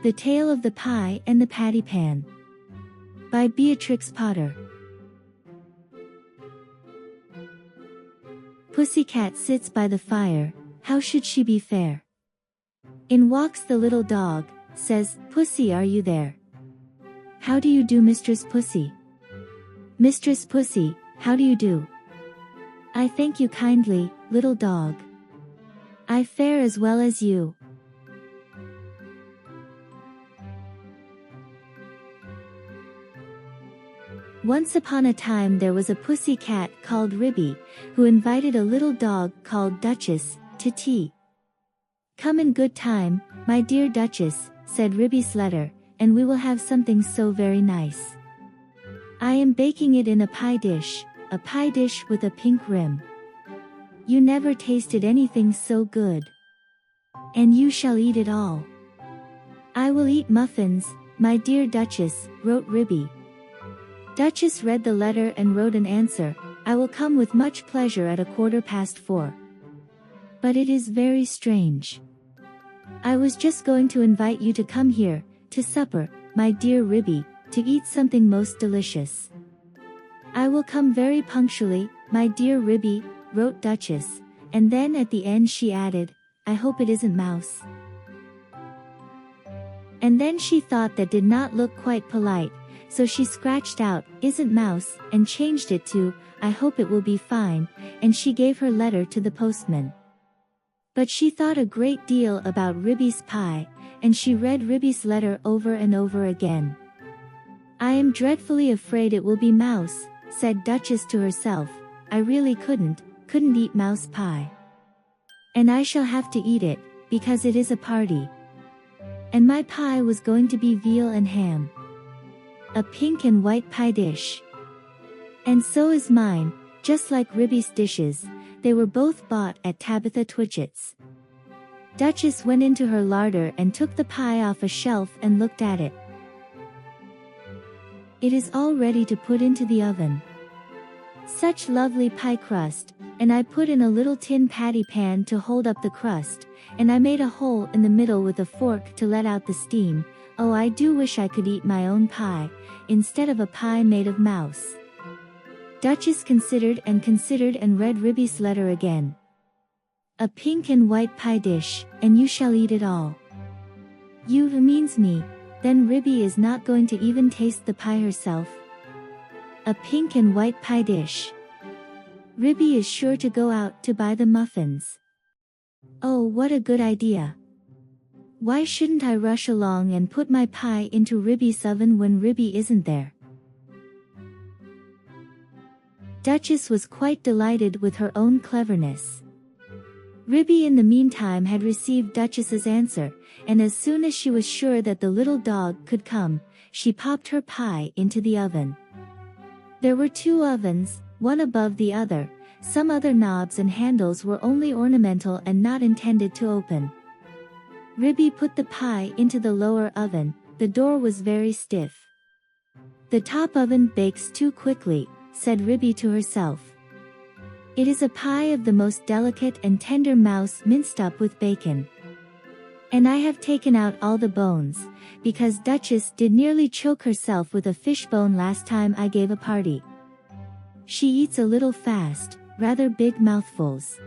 The Tale of the Pie and the Patty Pan by Beatrix Potter. Pussycat sits by the fire, how should she be fair? In walks the little dog, says, Pussy, are you there? How do you do, Mistress Pussy? Mistress Pussy, how do you do? I thank you kindly, little dog. I fare as well as you. Once upon a time there was a pussy cat called Ribby, who invited a little dog called Duchess to tea. Come in good time, my dear Duchess, said Ribby's letter, and we will have something so very nice. I am baking it in a pie dish with a pink rim. You never tasted anything so good. And you shall eat it all. I will eat muffins, my dear Duchess, wrote Ribby. Duchess read the letter and wrote an answer, I will come with much pleasure at 4:15. But it is very strange. I was just going to invite you to come here, to supper, my dear Ribby, to eat something most delicious. I will come very punctually, my dear Ribby, wrote Duchess, and then at the end she added, I hope it isn't mouse. And then she thought that did not look quite polite, so she scratched out, isn't mouse, and changed it to, I hope it will be fine, and she gave her letter to the postman. But she thought a great deal about Ribby's pie, and she read Ribby's letter over and over again. I am dreadfully afraid it will be mouse, said Duchess to herself, I really couldn't eat mouse pie. And I shall have to eat it, because it is a party. And my pie was going to be veal and ham. A pink and white pie dish. And so is mine, just like Ribby's dishes, they were both bought at Tabitha Twitchit's. Duchess went into her larder and took the pie off a shelf and looked at it. It is all ready to put into the oven. Such lovely pie crust, and I put in a little tin patty pan to hold up the crust, and I made a hole in the middle with a fork to let out the steam. Oh, I do wish I could eat my own pie, instead of a pie made of mouse. Duchess considered and read Ribby's letter again. A pink and white pie dish, and you shall eat it all. You who means me, then Ribby is not going to even taste the pie herself. A pink and white pie dish. Ribby is sure to go out to buy the muffins. Oh, what a good idea. Why shouldn't I rush along and put my pie into Ribby's oven when Ribby isn't there? Duchess was quite delighted with her own cleverness. Ribby in the meantime had received Duchess's answer, and as soon as she was sure that the little dog could come, she popped her pie into the oven. There were 2 ovens, one above the other. Some other knobs and handles were only ornamental and not intended to open. Ribby put the pie into the lower oven, the door was very stiff. The top oven bakes too quickly, said Ribby to herself. It is a pie of the most delicate and tender mouse minced up with bacon. And I have taken out all the bones, because Duchess did nearly choke herself with a fish bone last time I gave a party. She eats a little fast, rather big mouthfuls.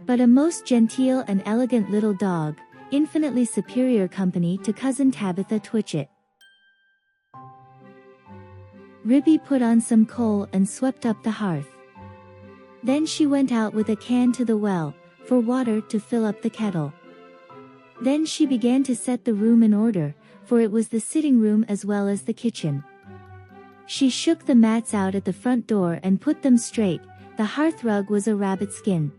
But a most genteel and elegant little dog, infinitely superior company to Cousin Tabitha Twitchit. Ribby put on some coal and swept up the hearth. Then she went out with a can to the well, for water to fill up the kettle. Then she began to set the room in order, for it was the sitting room as well as the kitchen. She shook the mats out at the front door and put them straight, the hearthrug was a rabbit skin.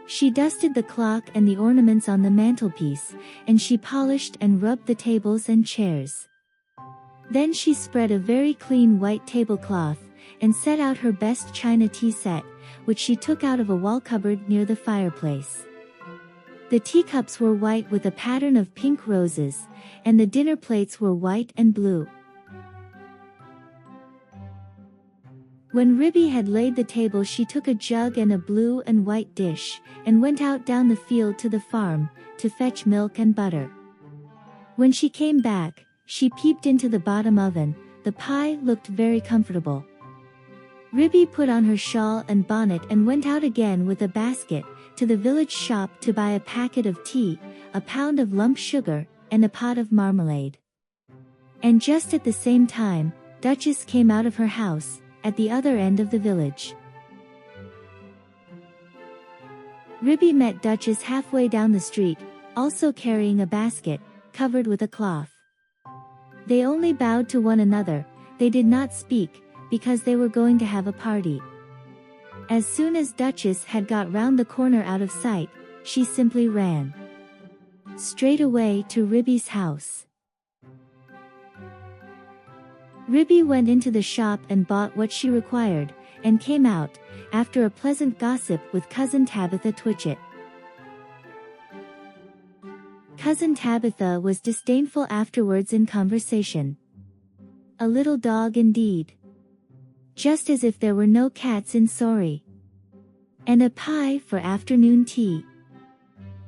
She dusted the clock and the ornaments on the mantelpiece, and she polished and rubbed the tables and chairs. Then she spread a very clean white tablecloth, and set out her best china tea set, which she took out of a wall cupboard near the fireplace. The teacups were white with a pattern of pink roses, and the dinner plates were white and blue. When Ribby had laid the table, she took a jug and a blue and white dish, and went out down the field to the farm, to fetch milk and butter. When she came back, she peeped into the bottom oven. The pie looked very comfortable. Ribby put on her shawl and bonnet and went out again with a basket, to the village shop to buy a packet of tea, a pound of lump sugar, and a pot of marmalade. And just at the same time, Duchess came out of her house, at the other end of the village. Ribby met Duchess halfway down the street, also carrying a basket, covered with a cloth. They only bowed to one another. They did not speak, because they were going to have a party. As soon as Duchess had got round the corner out of sight, she simply ran straight away to Ribby's house. Ribby went into the shop and bought what she required, and came out, after a pleasant gossip with Cousin Tabitha Twitchit. Cousin Tabitha was disdainful afterwards in conversation. A little dog indeed. Just as if there were no cats in Sorry. And a pie for afternoon tea.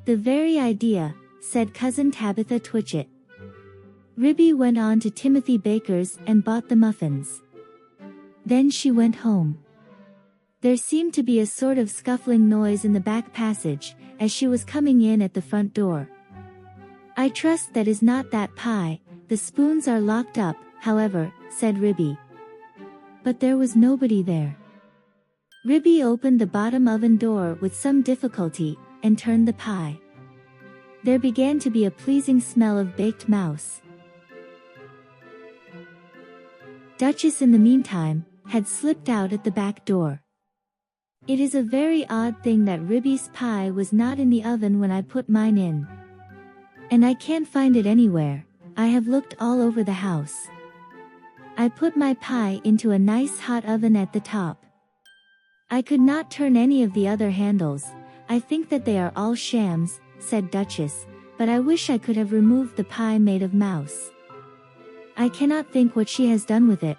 The very idea, said Cousin Tabitha Twitchit. Ribby went on to Timothy Baker's and bought the muffins. Then she went home. There seemed to be a sort of scuffling noise in the back passage, as she was coming in at the front door. I trust that is not that pie. The spoons are locked up, however, said Ribby. But there was nobody there. Ribby opened the bottom oven door with some difficulty, and turned the pie. There began to be a pleasing smell of baked mouse. Duchess in the meantime, had slipped out at the back door. It is a very odd thing that Ribby's pie was not in the oven when I put mine in. And I can't find it anywhere. I have looked all over the house. I put my pie into a nice hot oven at the top. I could not turn any of the other handles. I think that they are all shams, said Duchess, but I wish I could have removed the pie made of mouse. I cannot think what she has done with it.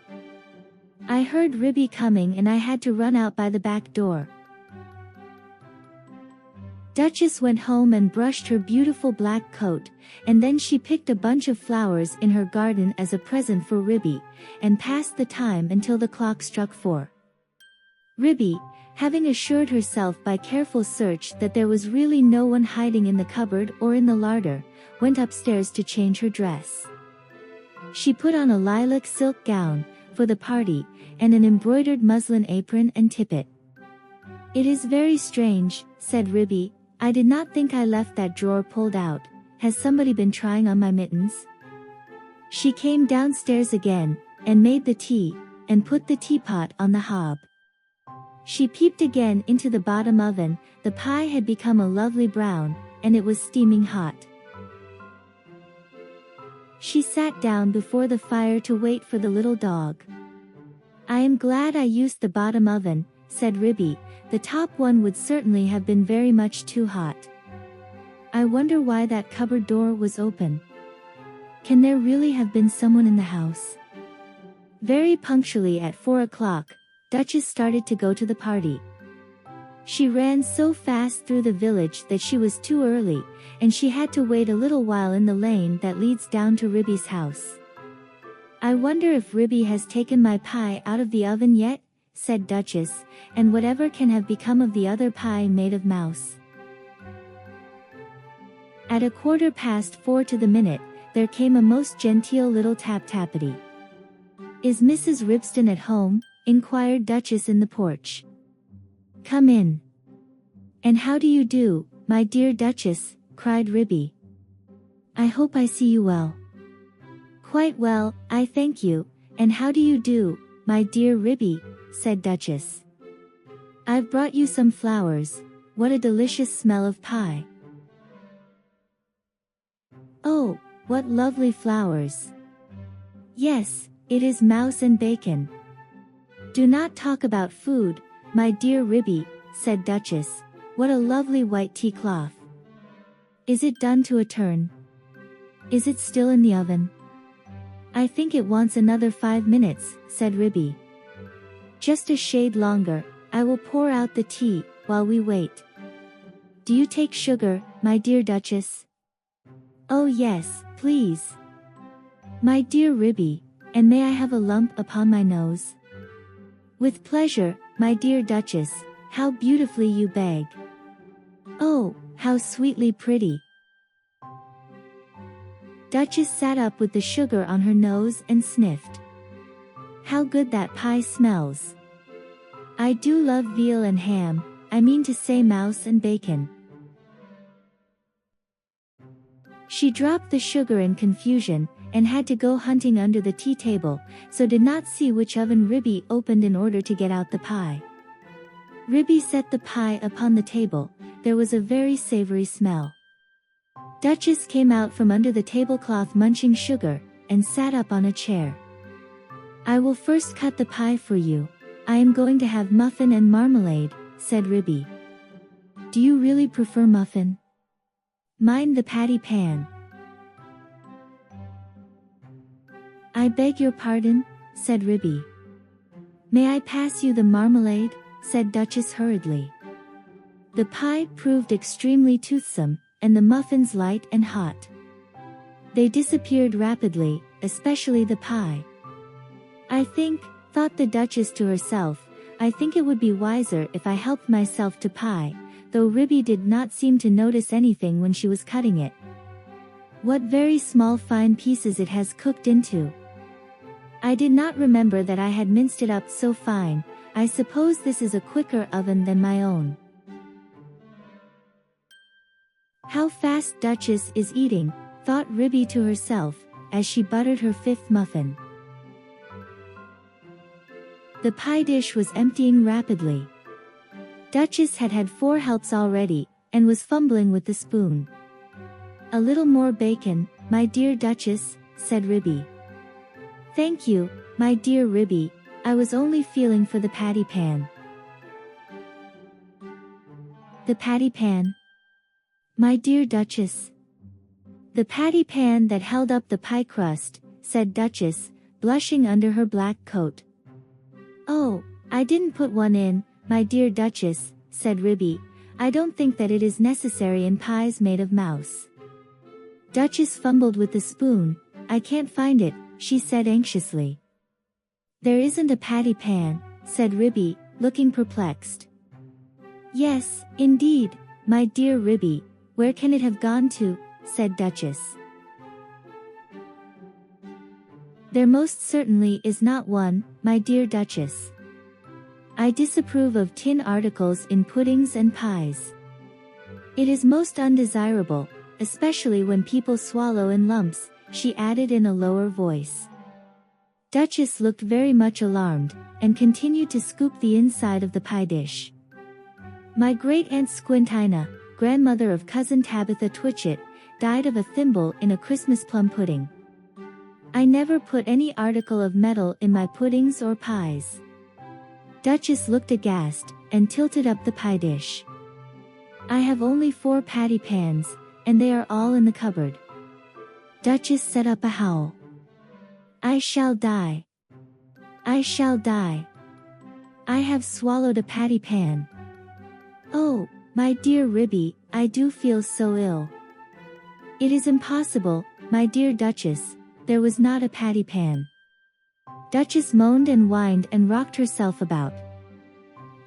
I heard Ribby coming and I had to run out by the back door. Duchess went home and brushed her beautiful black coat, and then she picked a bunch of flowers in her garden as a present for Ribby, and passed the time until the clock struck 4. Ribby, having assured herself by careful search that there was really no one hiding in the cupboard or in the larder, went upstairs to change her dress. She put on a lilac silk gown, for the party, and an embroidered muslin apron and tippet. It is very strange, said Ribby. I did not think I left that drawer pulled out. Has somebody been trying on my mittens? She came downstairs again, and made the tea, and put the teapot on the hob. She peeped again into the bottom oven. The pie had become a lovely brown, and it was steaming hot. She sat down before the fire to wait for the little dog. I am glad I used the bottom oven, said Ribby. The top one would certainly have been very much too hot. I wonder why that cupboard door was open. Can there really have been someone in the house? Very punctually at 4 o'clock, Duchess started to go to the party. She ran so fast through the village that she was too early, and she had to wait a little while in the lane that leads down to Ribby's house. I wonder if Ribby has taken my pie out of the oven yet, said Duchess, and whatever can have become of the other pie made of mouse. At 4:15 to the minute, there came a most genteel little tap-tappity. Is Mrs. Ribston at home? Inquired Duchess in the porch. Come in. And how do you do, my dear Duchess? Cried Ribby. I hope I see you well. Quite well, I thank you, and how do you do, my dear Ribby? Said Duchess. I've brought you some flowers. What a delicious smell of pie. Oh, what lovely flowers. Yes, it is mouse and bacon. Do not talk about food, my dear Ribby, said Duchess. What a lovely white tea cloth. Is it done to a turn? Is it still in the oven? I think it wants another 5 minutes, said Ribby. Just a shade longer. I will pour out the tea, while we wait. Do you take sugar, my dear Duchess? Oh yes, please. My dear Ribby, and may I have a lump upon my nose? With pleasure, my dear Duchess, how beautifully you beg. Oh, how sweetly pretty. Duchess sat up with the sugar on her nose and sniffed. How good that pie smells. I do love veal and ham, I mean to say mouse and bacon. She dropped the sugar in confusion, and had to go hunting under the tea table, so did not see which oven Ribby opened in order to get out the pie. Ribby set the pie upon the table. There was a very savory smell. Duchess came out from under the tablecloth munching sugar, and sat up on a chair. I will first cut the pie for you. I am going to have muffin and marmalade, said Ribby. Do you really prefer muffin? Mind the patty pan. I beg your pardon, said Ribby. May I pass you the marmalade, said Duchess hurriedly. The pie proved extremely toothsome, and the muffins light and hot. They disappeared rapidly, especially the pie. I think, thought the Duchess to herself, I think it would be wiser if I helped myself to pie, though Ribby did not seem to notice anything when she was cutting it. What very small fine pieces it has cooked into. I did not remember that I had minced it up so fine. I suppose this is a quicker oven than my own. How fast Duchess is eating, thought Ribby to herself, as she buttered her fifth muffin. The pie dish was emptying rapidly. Duchess had had 4 helps already, and was fumbling with the spoon. A little more bacon, my dear Duchess, said Ribby. Thank you, my dear Ribby, I was only feeling for the patty pan. The patty pan? My dear Duchess. The patty pan that held up the pie crust, said Duchess, blushing under her black coat. Oh, I didn't put one in, my dear Duchess, said Ribby. I don't think that it is necessary in pies made of mouse. Duchess fumbled with the spoon. I can't find it, she said anxiously. There isn't a patty pan, said Ribby, looking perplexed. Yes, indeed, my dear Ribby, where can it have gone to, said Duchess. There most certainly is not one, my dear Duchess. I disapprove of tin articles in puddings and pies. It is most undesirable, especially when people swallow in lumps, she added in a lower voice. Duchess looked very much alarmed, and continued to scoop the inside of the pie dish. My great-aunt Squintina, grandmother of cousin Tabitha Twitchett, died of a thimble in a Christmas plum pudding. I never put any article of metal in my puddings or pies. Duchess looked aghast, and tilted up the pie dish. I have only 4 patty pans, and they are all in the cupboard. Duchess set up a howl. I shall die. I shall die. I have swallowed a patty pan. Oh, my dear Ribby, I do feel so ill. It is impossible, my dear Duchess, there was not a patty pan. Duchess moaned and whined and rocked herself about.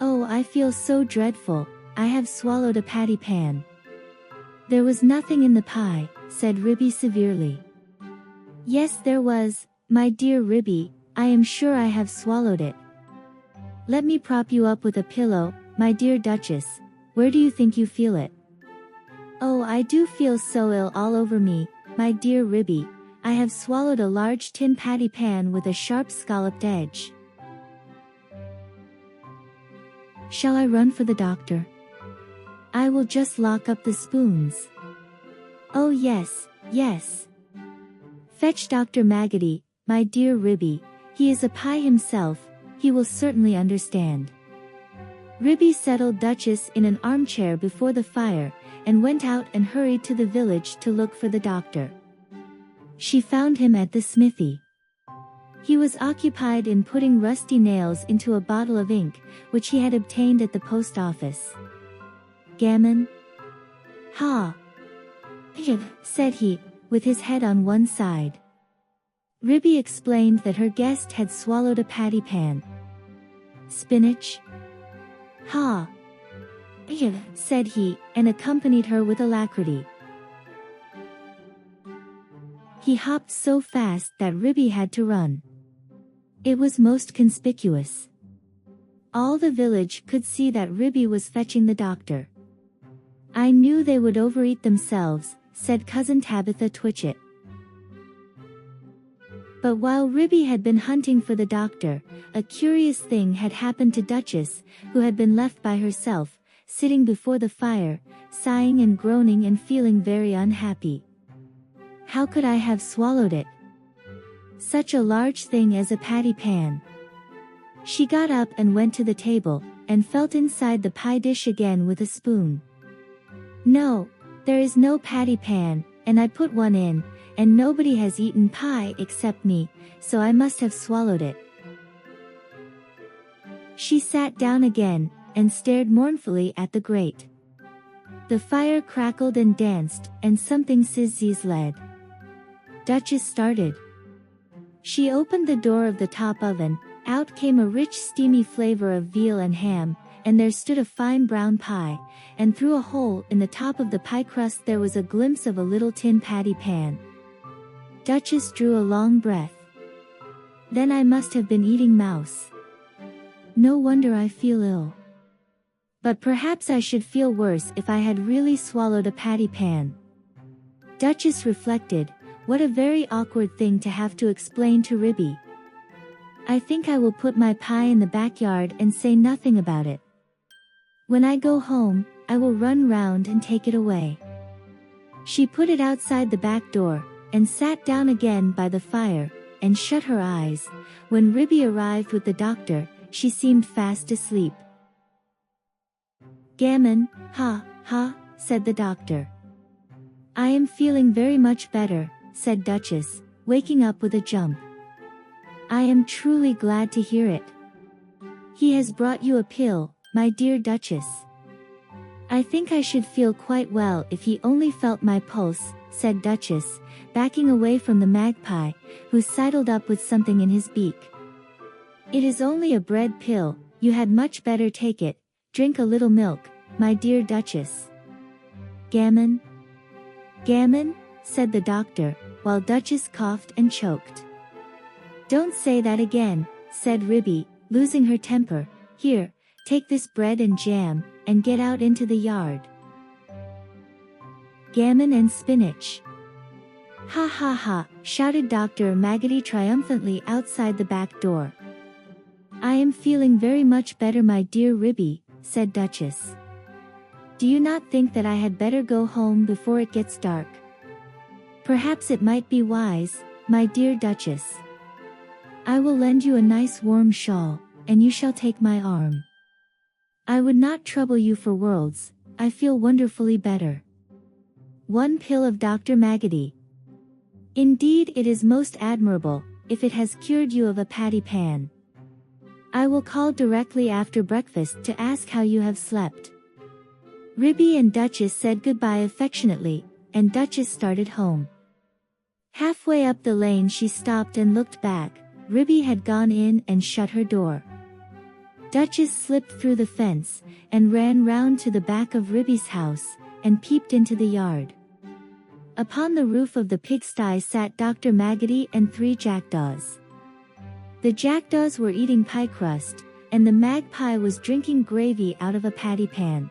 Oh, I feel so dreadful, I have swallowed a patty pan. There was nothing in the pie, said Ribby severely. Yes, there was, my dear Ribby, I am sure I have swallowed it. Let me prop you up with a pillow, my dear Duchess, where do you think you feel it? Oh, I do feel so ill all over me, my dear Ribby, I have swallowed a large tin patty pan with a sharp scalloped edge. Shall I run for the doctor? I will just lock up the spoons. Oh yes, yes. Fetch Dr. Maggotty, my dear Ribby, he is a pie himself, he will certainly understand. Ribby settled Duchess in an armchair before the fire, and went out and hurried to the village to look for the doctor. She found him at the smithy. He was occupied in putting rusty nails into a bottle of ink, which he had obtained at the post office. Gammon? Ha! Said he, with his head on one side. Ribby explained that her guest had swallowed a patty pan. Spinach? Ha! Yeah, said he, and accompanied her with alacrity. He hopped so fast that Ribby had to run. It was most conspicuous. All the village could see that Ribby was fetching the doctor. I knew they would overeat themselves, said Cousin Tabitha Twitchit. But while Ribby had been hunting for the doctor, a curious thing had happened to Duchess, who had been left by herself, sitting before the fire, sighing and groaning and feeling very unhappy. How could I have swallowed it? Such a large thing as a patty pan. She got up and went to the table, and felt inside the pie dish again with a spoon. No, there is no patty pan, and I put one in, and nobody has eaten pie except me, so I must have swallowed it. She sat down again, and stared mournfully at the grate. The fire crackled and danced, and something sizzled. Duchess started. She opened the door of the top oven, out came a rich steamy flavor of veal and ham, and there stood a fine brown pie, and through a hole in the top of the pie crust there was a glimpse of a little tin patty pan. Duchess drew a long breath. Then I must have been eating mouse. No wonder I feel ill. But perhaps I should feel worse if I had really swallowed a patty pan. Duchess reflected, what a very awkward thing to have to explain to Ribby. I think I will put my pie in the backyard and say nothing about it. When I go home, I will run round and take it away. She put it outside the back door, and sat down again by the fire, and shut her eyes. When Ribby arrived with the doctor, she seemed fast asleep. Gammon, ha, ha, said the doctor. I am feeling very much better, said Duchess, waking up with a jump. I am truly glad to hear it. He has brought you a pill, my dear Duchess. I think I should feel quite well if he only felt my pulse, said Duchess, backing away from the magpie, who sidled up with something in his beak. It is only a bread pill, you had much better take it, drink a little milk, my dear Duchess. Gammon? Gammon? Said the doctor, while Duchess coughed and choked. Don't say that again, said Ribby, losing her temper. Here, take this bread and jam, and get out into the yard. Gammon and spinach. Ha ha ha, shouted Dr. Maggotty triumphantly outside the back door. I am feeling very much better, my dear Ribby, said Duchess. Do you not think that I had better go home before it gets dark? Perhaps it might be wise, my dear Duchess. I will lend you a nice warm shawl, and you shall take my arm. I would not trouble you for worlds, I feel wonderfully better. One pill of Dr. Maggotty. Indeed it is most admirable, if it has cured you of a patty pan. I will call directly after breakfast to ask how you have slept. Ribby and Duchess said goodbye affectionately, and Duchess started home. Halfway up the lane she stopped and looked back. Ribby had gone in and shut her door. Duchess slipped through the fence, and ran round to the back of Ribby's house, and peeped into the yard. Upon the roof of the pigsty sat Dr. Maggotty and 3 jackdaws. The jackdaws were eating pie crust, and the magpie was drinking gravy out of a patty pan.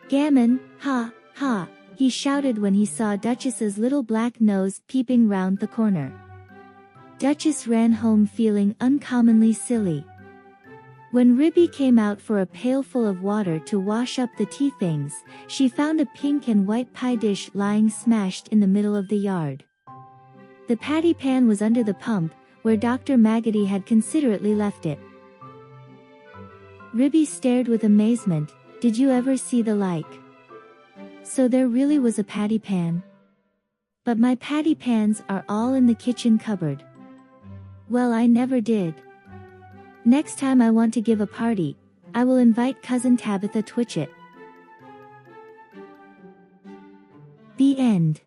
Gammon, ha, ha, he shouted when he saw Duchess's little black nose peeping round the corner. Duchess ran home feeling uncommonly silly. When Ribby came out for a pailful of water to wash up the tea things, she found a pink and white pie dish lying smashed in the middle of the yard. The patty pan was under the pump, where Dr. Maggotty had considerately left it. Ribby stared with amazement. Did you ever see the like? So there really was a patty pan? But my patty pans are all in the kitchen cupboard. Well, I never did. Next time I want to give a party, I will invite Cousin Tabitha Twitchit. The end.